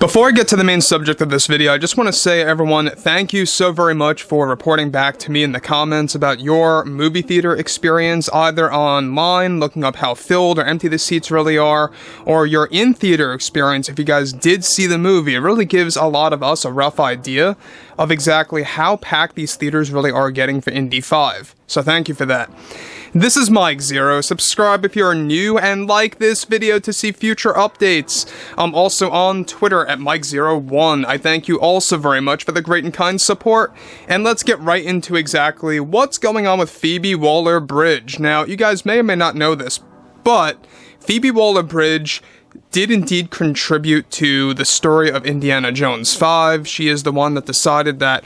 Before I get to the main subject of this video, I just want to say, everyone, thank you so very much for reporting back to me in the comments about your movie theater experience, either online, looking up how filled or empty the seats really are, or your in-theater experience if you guys did see the movie. It really gives a lot of us a rough idea of exactly how packed these theaters really are getting for Indy 5. So thank you for that. This is Mike Zero. Subscribe if you're new and like this video to see future updates. I'm also on Twitter at Mike01. I thank you also very much for the great and kind support. And let's get right into exactly what's going on with Phoebe Waller-Bridge. Now, you guys may or may not know this, but Phoebe Waller-Bridge did indeed contribute to the story of Indiana Jones 5. She is the one that decided that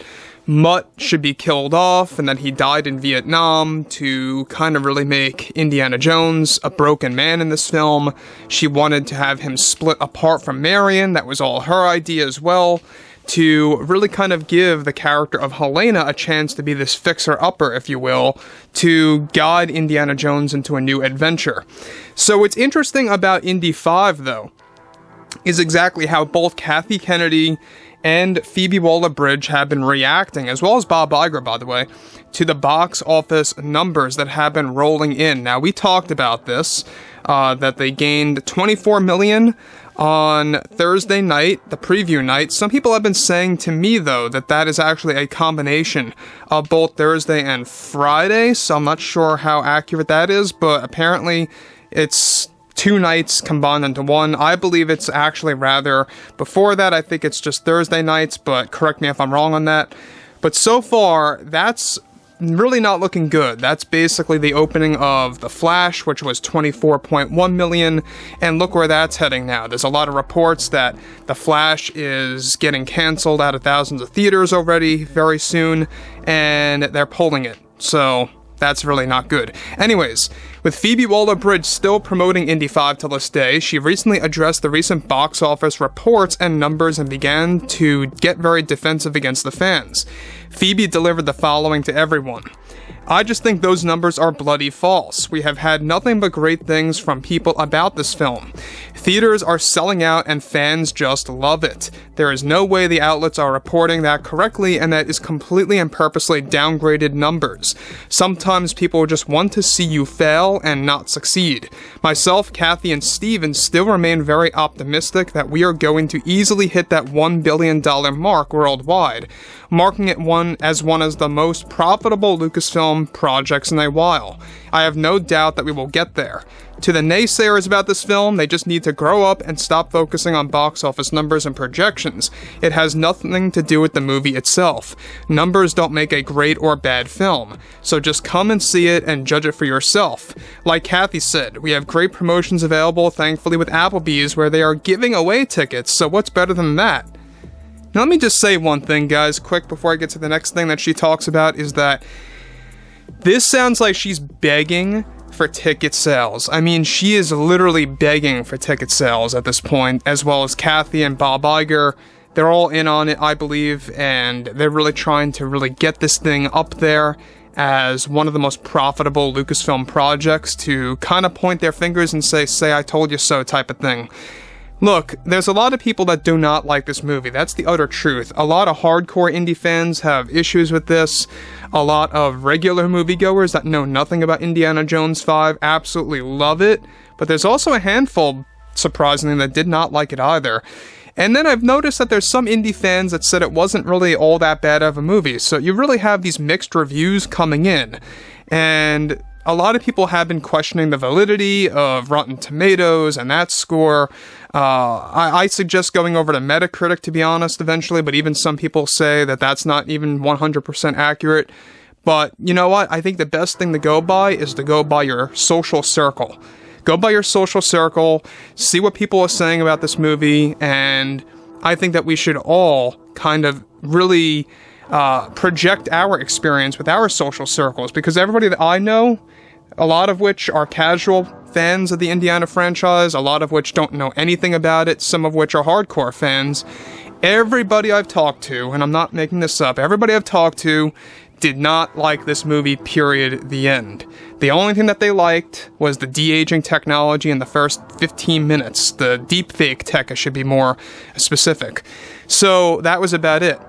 Mutt should be killed off and that he died in Vietnam to kind of really make Indiana Jones a broken man in this film. She wanted to have him split apart from Marion. That was all her idea as well, to really kind of give the character of Helena a chance to be this fixer-upper, if you will, to guide Indiana Jones into a new adventure. So what's interesting about Indy 5, though, is exactly how both Kathy Kennedy and Phoebe Waller-Bridge have been reacting, as well as Bob Iger, by the way, to the box office numbers that have been rolling in. Now, we talked about this, that they gained $24 million on Thursday night, the preview night. Some people have been saying to me, though, that that is actually a combination of both Thursday and Friday, so I'm not sure how accurate that is, but apparently it's two nights combined into one. I believe it's actually rather before that. I think it's just Thursday nights, but correct me if I'm wrong on that. But so far, that's really not looking good. That's basically the opening of The Flash, which was $24.1 million, and look where that's heading now. There's a lot of reports that The Flash is getting canceled out of thousands of theaters already very soon, and they're pulling it. So that's really not good. Anyways, with Phoebe Waller-Bridge still promoting Indy 5 to this day, she recently addressed the recent box office reports and numbers and began to get very defensive against the fans. Phoebe delivered the following to everyone. I just think those numbers are bloody false. We have had nothing but great things from people about this film. Theaters are selling out and fans just love it. There is no way the outlets are reporting that correctly, and that is completely and purposely downgraded numbers. Sometimes people just want to see you fail and not succeed. Myself, Kathy, and Steven still remain very optimistic that we are going to easily hit that $1 billion mark worldwide, marking it one as the most profitable Lucasfilm projects in a while. I have no doubt that we will get there. To the naysayers about this film, they just need to grow up and stop focusing on box office numbers and projections. It has nothing to do with the movie itself. Numbers don't make a great or bad film. So just come and see it and judge it for yourself. Like Kathy said, we have great promotions available, thankfully, with Applebee's, where they are giving away tickets, so what's better than that? Now let me just say one thing, guys, quick before I get to the next thing that she talks about, is that this sounds like she's begging for ticket sales. I mean, she is literally begging for ticket sales at this point, as well as Kathy and Bob Iger. They're all in on it, I believe, and they're really trying to really get this thing up there as one of the most profitable Lucasfilm projects, to kind of point their fingers and say I told you so type of thing. Look, there's a lot of people that do not like this movie. That's the utter truth. A lot of hardcore indie fans have issues with this. A lot of regular moviegoers that know nothing about Indiana Jones 5 absolutely love it. But there's also a handful, surprisingly, that did not like it either. And then I've noticed that there's some indie fans that said it wasn't really all that bad of a movie. So you really have these mixed reviews coming in. And a lot of people have been questioning the validity of Rotten Tomatoes and that score. I suggest going over to Metacritic, to be honest, eventually, but even some people say that that's not even 100% accurate. But you know what? I think the best thing to go by is to go by your social circle. Go by your social circle, see what people are saying about this movie, and I think that we should all kind of really project our experience with our social circles, because everybody that I know, a lot of which are casual fans of the Indiana franchise, a lot of which don't know anything about it, some of which are hardcore fans, everybody I've talked to, and I'm not making this up, everybody I've talked to did not like this movie, period, the end. The only thing that they liked was the de-aging technology in the first 15 minutes. The deepfake tech, I should be more specific. So that was about it.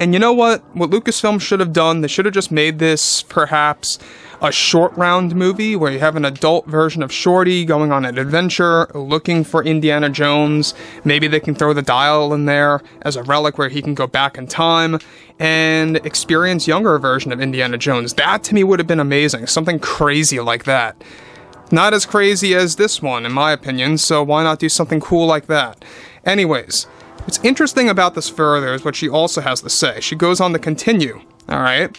And you know what? What Lucasfilm should have done, they should have just made this perhaps a short round movie where you have an adult version of Shorty going on an adventure, looking for Indiana Jones. Maybe they can throw the dial in there as a relic where he can go back in time and experience younger version of Indiana Jones. That to me would have been amazing. Something crazy like that. Not as crazy as this one, in my opinion, so why not do something cool like that? Anyways, what's interesting about this further is what she also has to say. She goes on to continue, alright?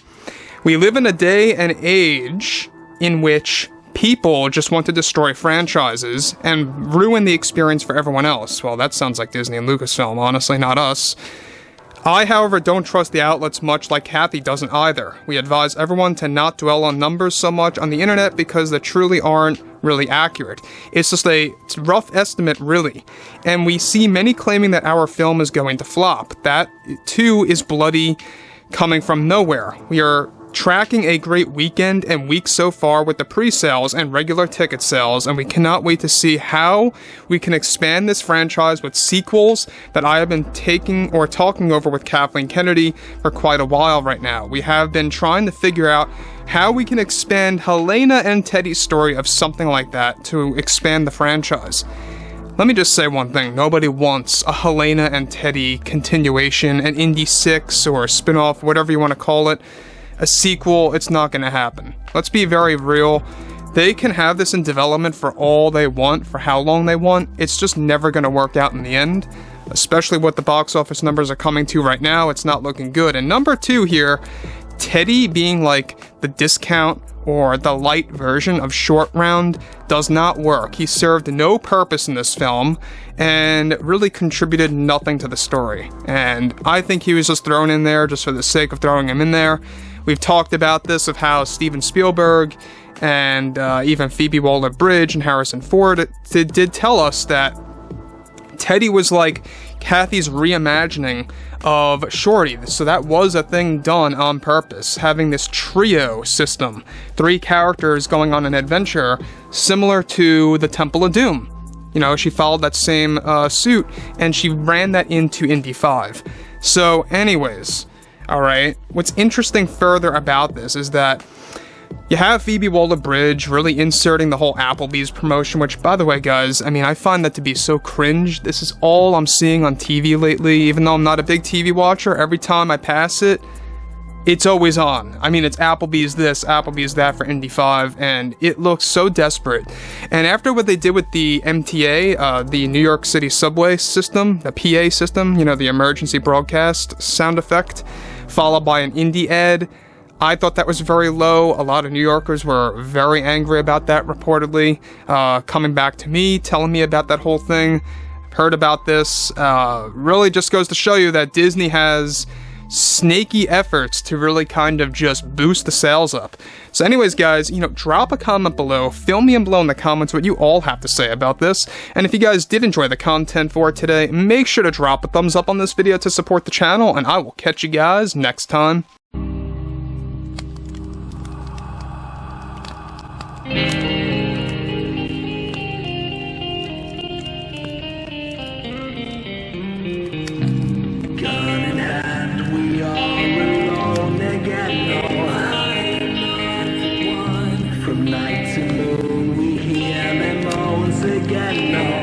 We live in a day and age in which people just want to destroy franchises and ruin the experience for everyone else. Well, that sounds like Disney and Lucasfilm, honestly, not us. I, however, don't trust the outlets much like Kathy doesn't either. We advise everyone to not dwell on numbers so much on the internet because they truly aren't really accurate. It's just a rough estimate, really. And we see many claiming that our film is going to flop. That, too, is bloody coming from nowhere. We are tracking a great weekend and week so far with the pre-sales and regular ticket sales, and we cannot wait to see how we can expand this franchise with sequels that I have been talking over with Kathleen Kennedy for quite a while right now. We have been trying to figure out how we can expand Helena and Teddy's story of something like that to expand the franchise. Let me just say one thing. Nobody wants a Helena and Teddy continuation, an INDY 6 or a spin-off, whatever you want to call it. A sequel, it's not going to happen. Let's be very real. They can have this in development for all they want, for how long they want. It's just never going to work out in the end. Especially what the box office numbers are coming to right now, it's not looking good. And number two here, Teddy being like the discount or the light version of Short Round does not work. He served no purpose in this film and really contributed nothing to the story. And I think he was just thrown in there just for the sake of throwing him in there. We've talked about this of how Steven Spielberg and even Phoebe Waller-Bridge and Harrison Ford did tell us that Teddy was like Kathy's reimagining of Shorty. So that was a thing done on purpose, having this trio system, 3 characters going on an adventure similar to the Temple of Doom. You know, she followed that same suit and she ran that into Indy 5. So anyways, alright, what's interesting further about this is that you have Phoebe Waller-Bridge really inserting the whole Applebee's promotion, which, by the way, guys, I mean, I find that to be so cringe. This is all I'm seeing on TV lately, even though I'm not a big TV watcher. Every time I pass it, it's always on. I mean, it's Applebee's this, Applebee's that for Indy 5, and it looks so desperate. And after what they did with the MTA, the New York City subway system, the PA system, you know, the emergency broadcast sound effect, followed by an Indy ad, I thought that was very low. A lot of New Yorkers were very angry about that, reportedly. Coming back to me, telling me about that whole thing. Heard about this. Really just goes to show you that Disney has snaky efforts to really kind of just boost the sales up. So anyways, guys, you know, drop a comment below. Fill me in below in the comments what you all have to say about this. And if you guys did enjoy the content for today, make sure to drop a thumbs up on this video to support the channel. And I will catch you guys next time. From night to moon, we hear them moans again.